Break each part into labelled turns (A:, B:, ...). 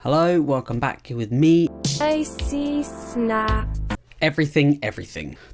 A: Hello, welcome back here with me,
B: I see snap.
A: Everything.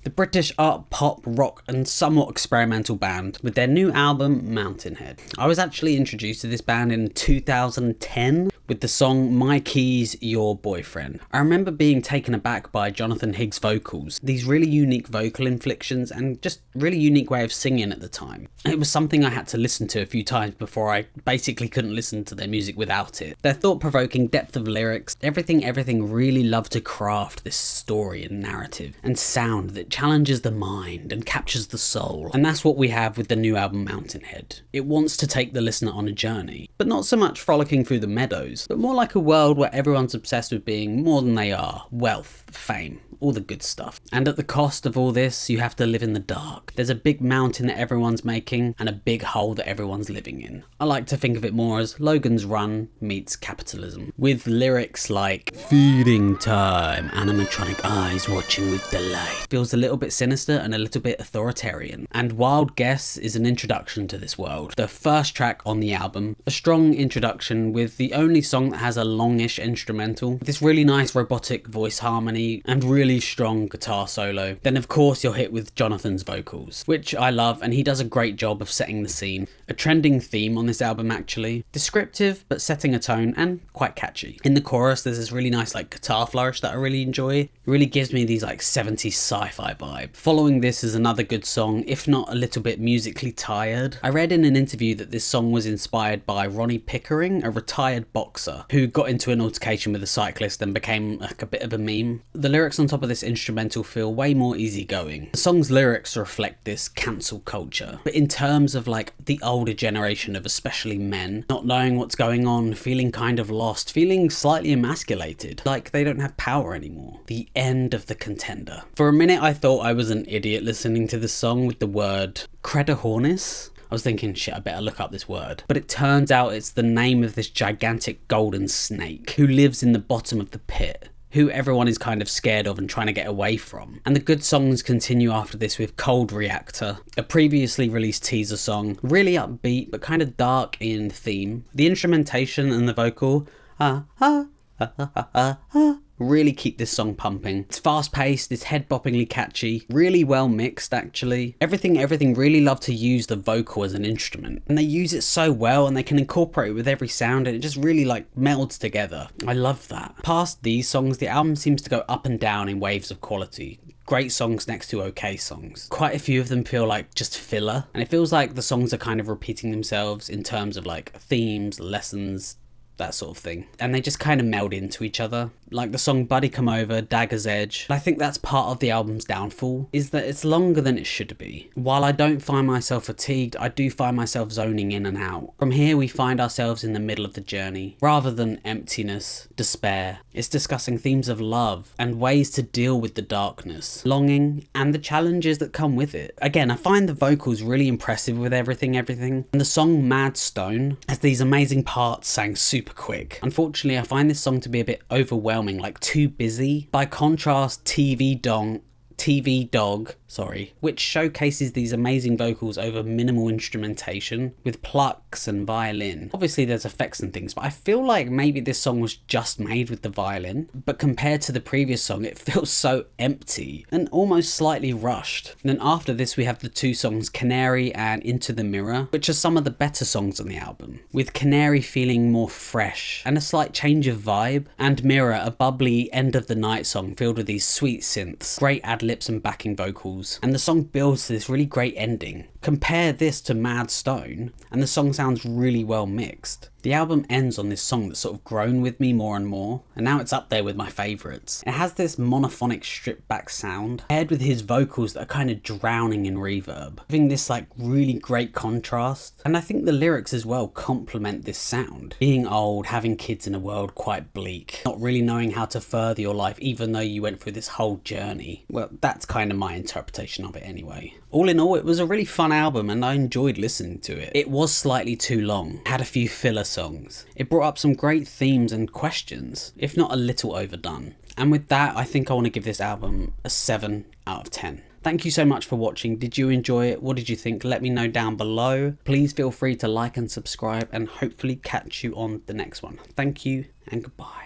A: The British art, pop, rock and somewhat experimental band with their new album, Mountainhead. I was actually introduced to this band in 2010 with the song My Keys, Your Boyfriend. I remember being taken aback by Jonathan Higgs' vocals, these really unique vocal inflections and just really unique way of singing at the time. It was something I had to listen to a few times before I basically couldn't listen to their music without it. Their thought-provoking depth of lyrics, everything really loved to craft this story and narrative and sound that challenges the mind and captures the soul. And that's what we have with the new album Mountainhead. It wants to take the listener on a journey, but not so much frolicking through the meadows, but more like a world where everyone's obsessed with being more than they are, wealth, fame, all the good stuff. And at the cost of all this, you have to live in the dark. There's a big mountain that everyone's making and a big hole that everyone's living in. I like to think of it more as Logan's Run meets capitalism, with lyrics like feeding time, animatronic eyes watching with delight. Feels a little bit sinister and a little bit authoritarian. And Wild Guess is an introduction to this world. The first track on the album, a strong introduction with the only song that has a longish instrumental, this really nice robotic voice harmony and really strong guitar solo. Then of course you're hit with Jonathan's vocals, which I love, and he does a great job of setting the scene. A trending theme on this album actually. Descriptive but setting a tone and quite catchy. In the chorus there's this really nice guitar flourish that I really enjoy. It really gives me these 70s sci-fi vibe. Following this is another good song, if not a little bit musically tired. I read in an interview that this song was inspired by Ronnie Pickering, a retired boxer who got into an altercation with a cyclist and became a bit of a meme. The lyrics on top of this instrumental feel way more easygoing. The song's lyrics reflect this cancel culture, but in terms of the older generation of especially men, not knowing what's going on, feeling kind of lost, feeling slightly emasculated, like they don't have power anymore. The end of the Contender. For a minute I thought I was an idiot listening to this song with the word Credahornis. I was thinking, shit, I better look up this word. But it turns out it's the name of this gigantic golden snake who lives in the bottom of the pit, who everyone is kind of scared of and trying to get away from. And the good songs continue after this with Cold Reactor, a previously released teaser song, really upbeat but kind of dark in theme. The instrumentation and the vocal, really keep this song pumping. It's fast paced, it's head boppingly catchy, really well mixed actually. Everything really love to use the vocal as an instrument, and they use it so well and they can incorporate it with every sound and it just really melds together. I love that. Past these songs, the album seems to go up and down in waves of quality. Great songs next to okay songs. Quite a few of them feel like just filler, and it feels like the songs are kind of repeating themselves in terms of themes, lessons, that sort of thing. And they just kind of meld into each other. Like the song Buddy Come Over, Dagger's Edge. I think that's part of the album's downfall, is that it's longer than it should be. While I don't find myself fatigued, I do find myself zoning in and out. From here we find ourselves in the middle of the journey. Rather than emptiness, despair, it's discussing themes of love and ways to deal with the darkness, longing, and the challenges that come with it. Again, I find the vocals really impressive with everything. And the song Mad Stone has these amazing parts sang super quick. Unfortunately, I find this song to be a bit overwhelming, too busy. By contrast, TV Dog, which showcases these amazing vocals over minimal instrumentation with plucks and violin. Obviously there's effects and things, but I feel like maybe this song was just made with the violin, but compared to the previous song it feels so empty and almost slightly rushed. And then after this we have the two songs Canary and Into the Mirror, which are some of the better songs on the album, with Canary feeling more fresh and a slight change of vibe, and Mirror, a bubbly end of the night song filled with these sweet synths, great ad-libs and backing vocals. And the song builds to this really great ending. Compare this to Mad Stone and the song sounds really well mixed. The album ends on this song that's sort of grown with me more and more, and now it's up there with my favourites. It has this monophonic stripped back sound, paired with his vocals that are kind of drowning in reverb, giving this really great contrast. And I think the lyrics as well complement this sound. Being old, having kids in a world quite bleak, not really knowing how to further your life even though you went through this whole journey. Well, that's kind of my interpretation of it anyway. All in all, it was a really fun album and I enjoyed listening to it. It was slightly too long, had a few filler songs. It brought up some great themes and questions, if not a little overdone. And with that, I think I want to give this album a 7 out of 10. Thank you so much for watching. Did you enjoy it? What did you think? Let me know down below. Please feel free to like and subscribe and hopefully catch you on the next one. Thank you and goodbye.